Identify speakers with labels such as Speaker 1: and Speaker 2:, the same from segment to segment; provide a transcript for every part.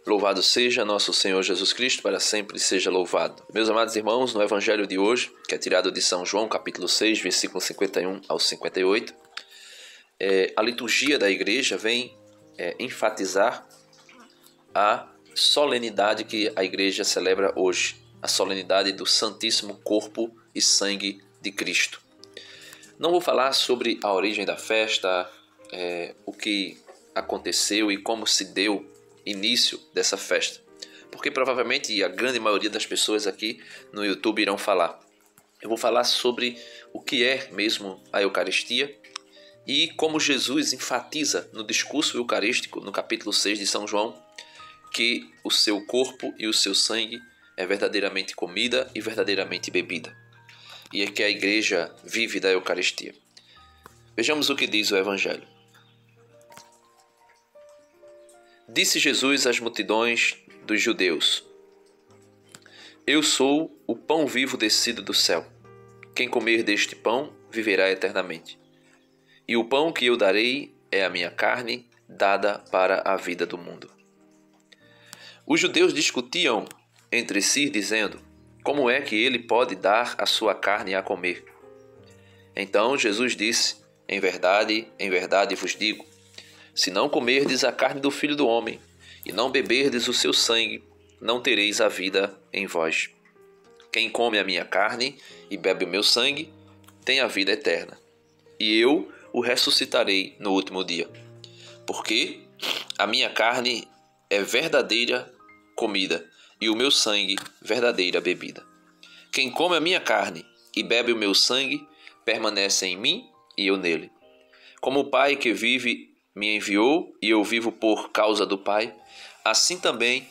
Speaker 1: Louvado seja nosso Senhor Jesus Cristo, para sempre seja louvado. Meus amados irmãos, no Evangelho de hoje, que é tirado de São João, capítulo 6, versículo 51 ao 58, a liturgia da igreja vem enfatizar a solenidade que a igreja celebra hoje, a solenidade do Santíssimo Corpo e Sangue de Cristo. Não vou falar sobre a origem da festa, o que aconteceu e como se deu início dessa festa, porque provavelmente a grande maioria das pessoas aqui no YouTube irão falar. Eu vou falar sobre o que é mesmo a Eucaristia e como Jesus enfatiza no discurso eucarístico, no capítulo 6 de São João, que o seu corpo e o seu sangue é verdadeiramente comida e verdadeiramente bebida, e é que a igreja vive da Eucaristia. Vejamos o que diz o Evangelho. Disse Jesus às multidões dos judeus: Eu sou o pão vivo descido do céu. Quem comer deste pão viverá eternamente. E o pão que eu darei é a minha carne, dada para a vida do mundo. Os judeus discutiam entre si, dizendo: Como é que ele pode dar a sua carne a comer? Então Jesus disse: em verdade vos digo, se não comerdes a carne do Filho do Homem e não beberdes o seu sangue, não tereis a vida em vós. Quem come a minha carne e bebe o meu sangue tem a vida eterna, e eu o ressuscitarei no último dia. Porque a minha carne é verdadeira comida e o meu sangue verdadeira bebida. Quem come a minha carne e bebe o meu sangue permanece em mim e eu nele. Como o Pai que vive me enviou e eu vivo por causa do Pai, assim também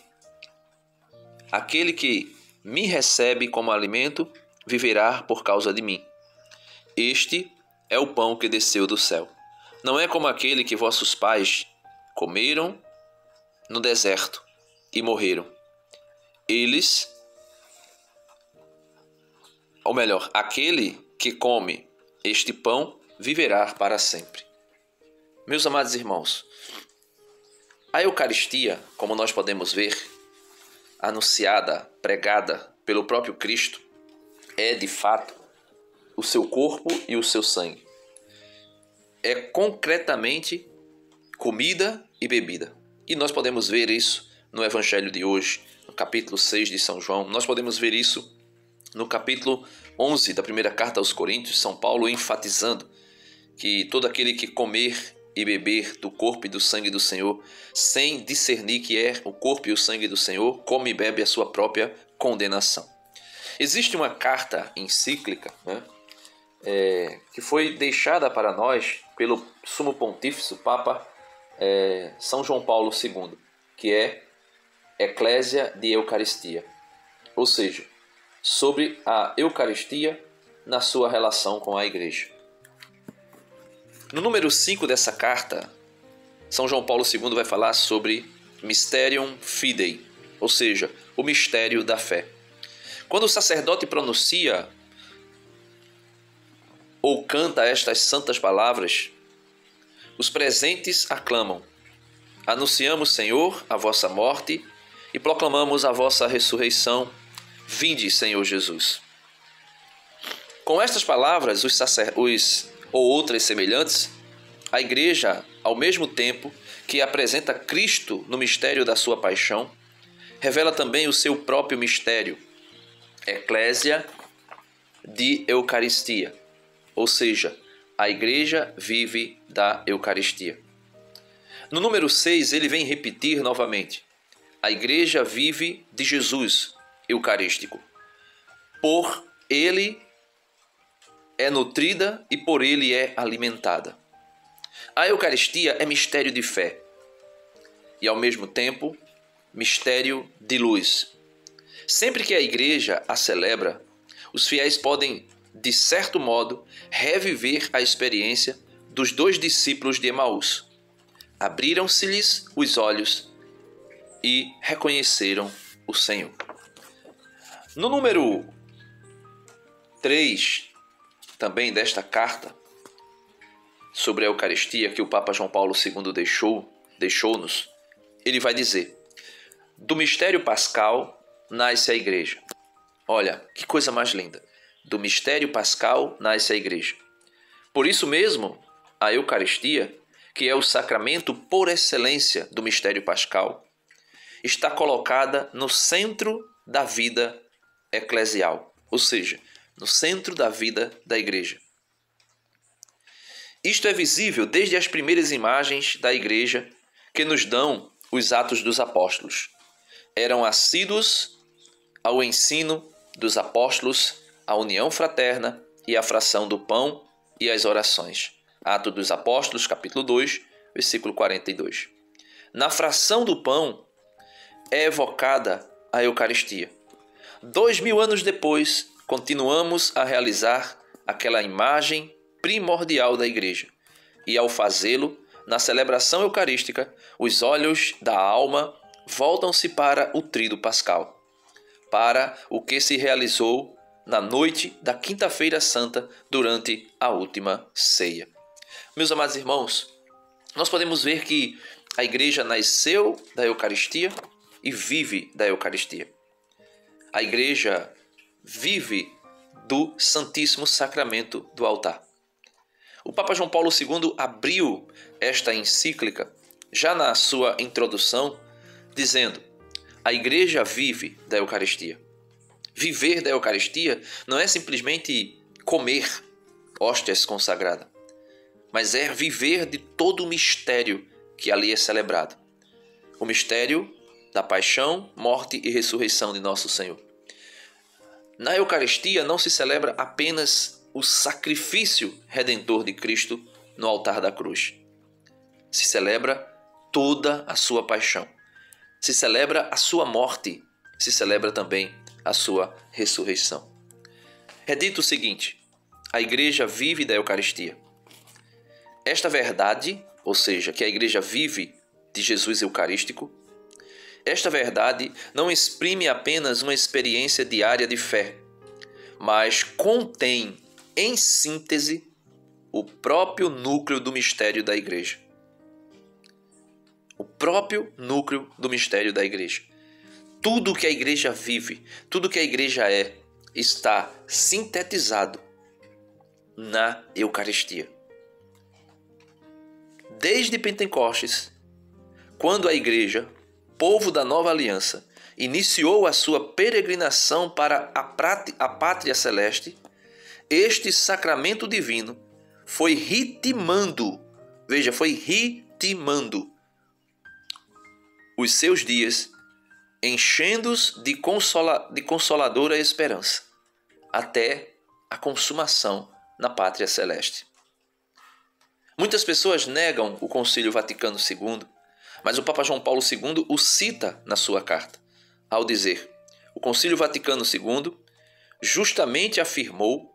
Speaker 1: aquele que me recebe como alimento viverá por causa de mim. Este é o pão que desceu do céu. Não é como aquele que vossos pais comeram no deserto e morreram. Aquele que come este pão viverá para sempre. Meus amados irmãos, a Eucaristia, como nós podemos ver, anunciada, pregada pelo próprio Cristo, é de fato o seu corpo e o seu sangue. É concretamente comida e bebida. E nós podemos ver isso no Evangelho de hoje, no capítulo 6 de São João. Nós podemos ver isso no capítulo 11 da primeira carta aos Coríntios, São Paulo enfatizando que todo aquele que comer e beber do corpo e do sangue do Senhor, sem discernir que é o corpo e o sangue do Senhor, come e bebe a sua própria condenação. Existe uma carta encíclica, que foi deixada para nós pelo Sumo Pontífice, Papa São João Paulo II, que é Eclésia de Eucaristia, ou seja, sobre a Eucaristia na sua relação com a Igreja. No número 5 dessa carta, São João Paulo II vai falar sobre Mysterium Fidei, ou seja, o mistério da fé. Quando o sacerdote pronuncia ou canta estas santas palavras, os presentes aclamam: Anunciamos, Senhor, a vossa morte e proclamamos a vossa ressurreição. Vinde, Senhor Jesus. Com estas palavras, ou outras semelhantes, a Igreja, ao mesmo tempo que apresenta Cristo no mistério da sua paixão, revela também o seu próprio mistério, Eclésia de Eucaristia, ou seja, a Igreja vive da Eucaristia. No número 6, ele vem repetir novamente: a Igreja vive de Jesus eucarístico. Por ele é nutrida e por ele é alimentada. A Eucaristia é mistério de fé e, ao mesmo tempo, mistério de luz. Sempre que a igreja a celebra, os fiéis podem, de certo modo, reviver a experiência dos 2 discípulos de Emaús. Abriram-se-lhes os olhos e reconheceram o Senhor. No número 3, também desta carta, sobre a Eucaristia que o Papa João Paulo II deixou-nos, ele vai dizer: do mistério pascal nasce a igreja. Olha, que coisa mais linda. Do mistério pascal nasce a igreja. Por isso mesmo, a Eucaristia, que é o sacramento por excelência do mistério pascal, está colocada no centro da vida eclesial, ou seja, no centro da vida da igreja. Isto é visível desde as primeiras imagens da igreja que nos dão os Atos dos Apóstolos. Eram assíduos ao ensino dos apóstolos, à união fraterna e à fração do pão e às orações. Atos dos Apóstolos, capítulo 2, versículo 42. Na fração do pão é evocada a Eucaristia. 2000 anos depois, continuamos a realizar aquela imagem primordial da igreja. E ao fazê-lo, na celebração eucarística, os olhos da alma voltam-se para o tríduo pascal, para o que se realizou na noite da Quinta-feira Santa durante a última ceia. Meus amados irmãos, nós podemos ver que a igreja nasceu da Eucaristia e vive da Eucaristia. A igreja vive do Santíssimo Sacramento do altar. O Papa João Paulo II abriu esta encíclica já na sua introdução, dizendo: a igreja vive da Eucaristia. Viver da Eucaristia não é simplesmente comer hóstias consagradas, mas é viver de todo o mistério que ali é celebrado. O mistério da paixão, morte e ressurreição de nosso Senhor. Na Eucaristia não se celebra apenas o sacrifício redentor de Cristo no altar da cruz. Se celebra toda a sua paixão. Se celebra a sua morte. Se celebra também a sua ressurreição. É dito o seguinte: a igreja vive da Eucaristia. Esta verdade, ou seja, que a igreja vive de Jesus Eucarístico, esta verdade não exprime apenas uma experiência diária de fé, mas contém, em síntese, o próprio núcleo do mistério da igreja. O próprio núcleo do mistério da igreja. Tudo que a igreja vive, tudo que a igreja é, está sintetizado na Eucaristia. Desde Pentecostes, quando a igreja, povo da nova aliança, iniciou a sua peregrinação para a pátria celeste, este sacramento divino foi ritmando, veja, foi ritmando os seus dias, enchendo-os de consoladora esperança, até a consumação na pátria celeste. Muitas pessoas negam o Concílio Vaticano II, mas o Papa João Paulo II o cita na sua carta, ao dizer: o Concílio Vaticano II justamente afirmou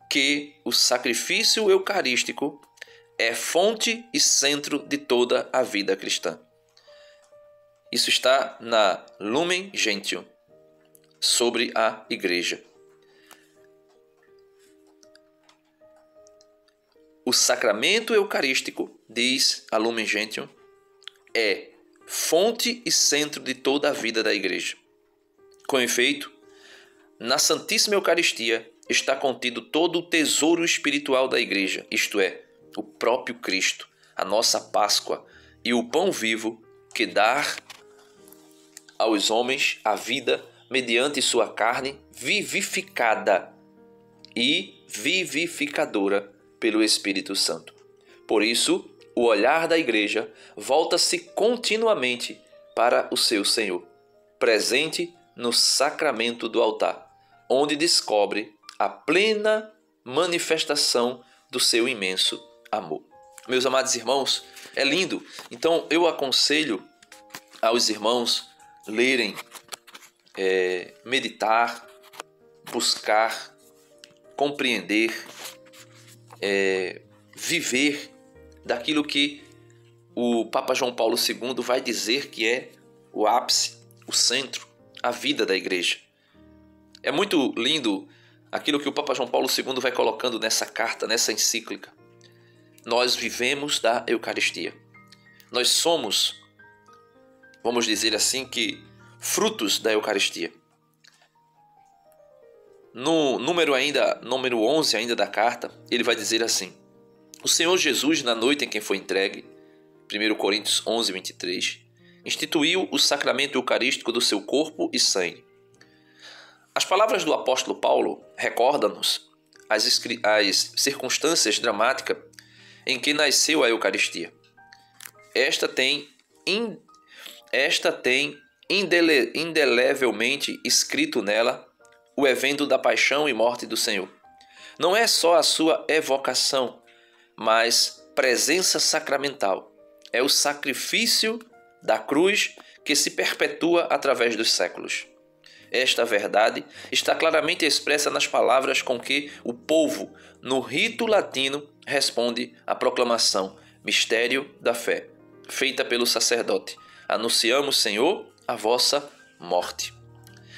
Speaker 1: que o sacrifício eucarístico é fonte e centro de toda a vida cristã. Isso está na Lumen Gentium, sobre a Igreja. O sacramento eucarístico, diz a Lumen Gentium, é fonte e centro de toda a vida da Igreja. Com efeito, na Santíssima Eucaristia está contido todo o tesouro espiritual da Igreja, isto é, o próprio Cristo, a nossa Páscoa e o pão vivo que dá aos homens a vida mediante sua carne vivificada e vivificadora pelo Espírito Santo. Por isso, o olhar da Igreja volta-se continuamente para o seu Senhor, presente no sacramento do altar, onde descobre a plena manifestação do seu imenso amor. Meus amados irmãos, é lindo. Então eu aconselho aos irmãos lerem meditar, buscar, compreender, viver daquilo que o Papa João Paulo II vai dizer que é o ápice, o centro, a vida da igreja. É muito lindo aquilo que o Papa João Paulo II vai colocando nessa carta, nessa encíclica. Nós vivemos da Eucaristia. Nós somos, vamos dizer assim, que frutos da Eucaristia. No número 11 ainda da carta, ele vai dizer assim: o Senhor Jesus, na noite em que foi entregue, 1 Coríntios 11, 23, instituiu o sacramento eucarístico do seu corpo e sangue. As palavras do apóstolo Paulo recordam-nos as circunstâncias dramáticas em que nasceu a Eucaristia. Esta tem indelevelmente escrito nela o evento da paixão e morte do Senhor. Não é só a sua evocação, mas presença sacramental. É o sacrifício da cruz que se perpetua através dos séculos. Esta verdade está claramente expressa nas palavras com que o povo, no rito latino, responde à proclamação mistério da fé, feita pelo sacerdote. Anunciamos, Senhor, a vossa morte.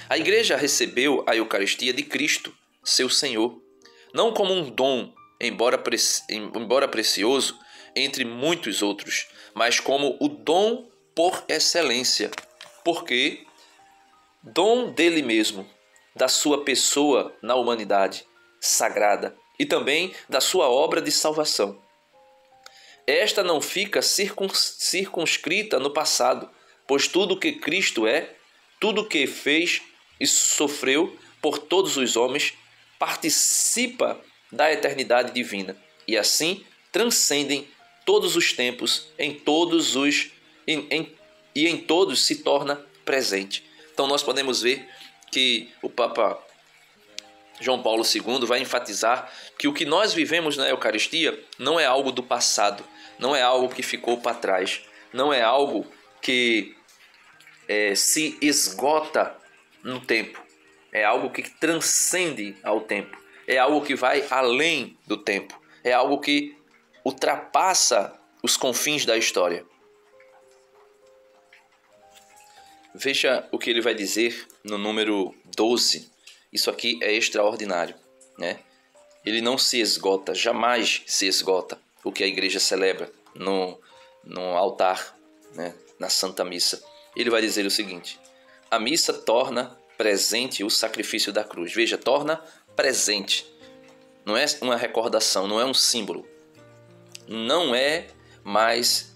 Speaker 1: A igreja recebeu a Eucaristia de Cristo, seu Senhor, não como um dom, embora precioso, entre muitos outros, mas como o dom por excelência, porque dom dele mesmo, da sua pessoa na humanidade sagrada e também da sua obra de salvação. Esta não fica circunscrita no passado, pois tudo que Cristo é, tudo que fez e sofreu por todos os homens, participa da eternidade divina e assim transcendem todos os tempos, em todos se torna presente. Então nós podemos ver que o Papa João Paulo II vai enfatizar que o que nós vivemos na Eucaristia não é algo do passado, não é algo que ficou para trás, não é algo que se esgota no tempo, é algo que transcende ao tempo, é algo que vai além do tempo, é algo que ultrapassa os confins da história. Veja o que ele vai dizer no número 12. Isso aqui é extraordinário, né? Ele não se esgota, jamais se esgota o que a igreja celebra no altar, né? Na Santa Missa. Ele vai dizer o seguinte: a missa torna presente o sacrifício da cruz. Veja, torna presente. Não é uma recordação, não é um símbolo. Não é mais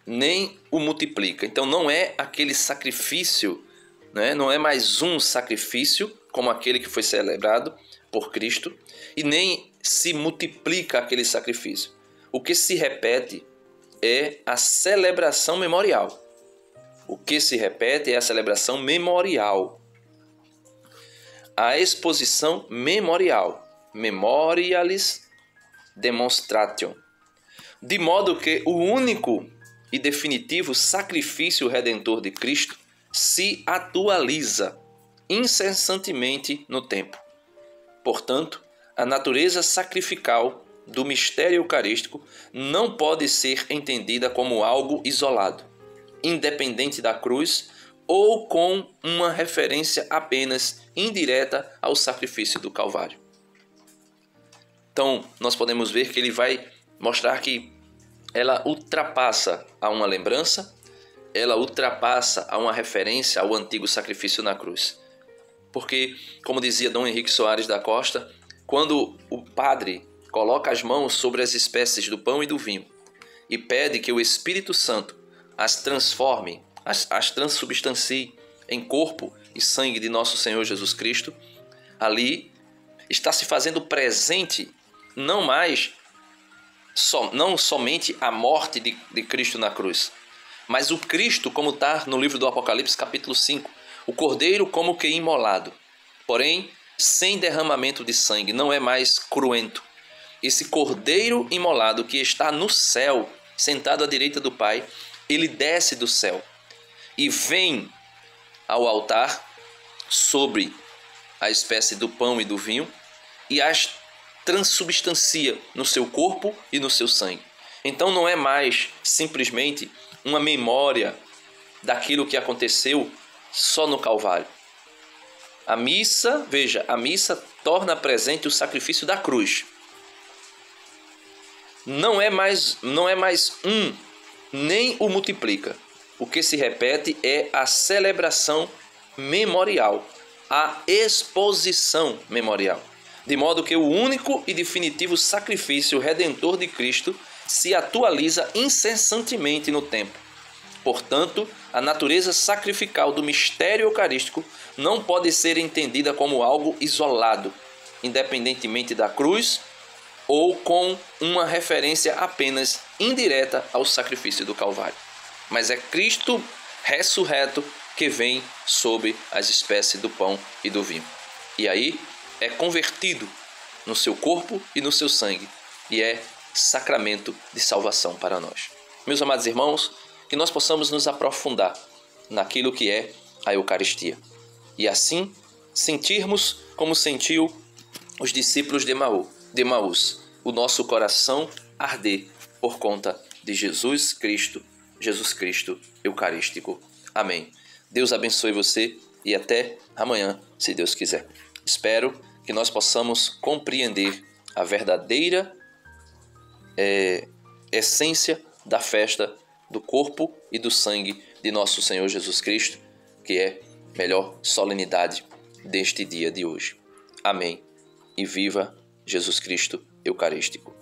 Speaker 1: nem o multiplica. Então não é aquele sacrifício, né? Não é mais um sacrifício como aquele que foi celebrado por Cristo, e nem se multiplica aquele sacrifício. O que se repete é a celebração memorial. O que se repete é a celebração memorial. A exposição memorial. Memorialis demonstration. De modo que o único e definitivo sacrifício redentor de Cristo se atualiza incessantemente no tempo. Portanto, a natureza sacrificial do mistério eucarístico não pode ser entendida como algo isolado, independente da cruz ou com uma referência apenas indireta ao sacrifício do Calvário. Então, nós podemos ver que ele vai mostrar que ela ultrapassa a uma lembrança, ela ultrapassa a uma referência ao antigo sacrifício na cruz. Porque, como dizia Dom Henrique Soares da Costa, quando o padre coloca as mãos sobre as espécies do pão e do vinho e pede que o Espírito Santo as transforme, as transubstancie em corpo e sangue de nosso Senhor Jesus Cristo, ali está se fazendo presente não somente a morte de Cristo na cruz, mas o Cristo, como está no livro do Apocalipse, capítulo 5, o Cordeiro como que imolado, porém sem derramamento de sangue, não é mais cruento. Esse Cordeiro imolado que está no céu, sentado à direita do Pai, ele desce do céu e vem ao altar sobre a espécie do pão e do vinho e as transubstancia no seu corpo e no seu sangue. Então não é mais simplesmente uma memória daquilo que aconteceu só no Calvário. A missa, veja, a missa torna presente o sacrifício da cruz. Não é mais um, nem o multiplica. O que se repete é a celebração memorial, a exposição memorial. De modo que o único e definitivo sacrifício redentor de Cristo se atualiza incessantemente no tempo. Portanto, a natureza sacrificial do mistério eucarístico não pode ser entendida como algo isolado, independentemente da cruz ou com uma referência apenas indireta ao sacrifício do Calvário. Mas é Cristo ressurreto que vem sobre as espécies do pão e do vinho. E aí é convertido no seu corpo e no seu sangue, e é sacramento de salvação para nós. Meus amados irmãos, que nós possamos nos aprofundar naquilo que é a Eucaristia. E assim sentirmos como sentiu os discípulos de Emaús, o nosso coração arder por conta de Jesus Cristo Eucarístico. Amém. Deus abençoe você e até amanhã, se Deus quiser. Espero que nós possamos compreender a verdadeira essência da festa do corpo e do sangue de nosso Senhor Jesus Cristo, que é a melhor solenidade deste dia de hoje. Amém. E viva Jesus Cristo Eucarístico.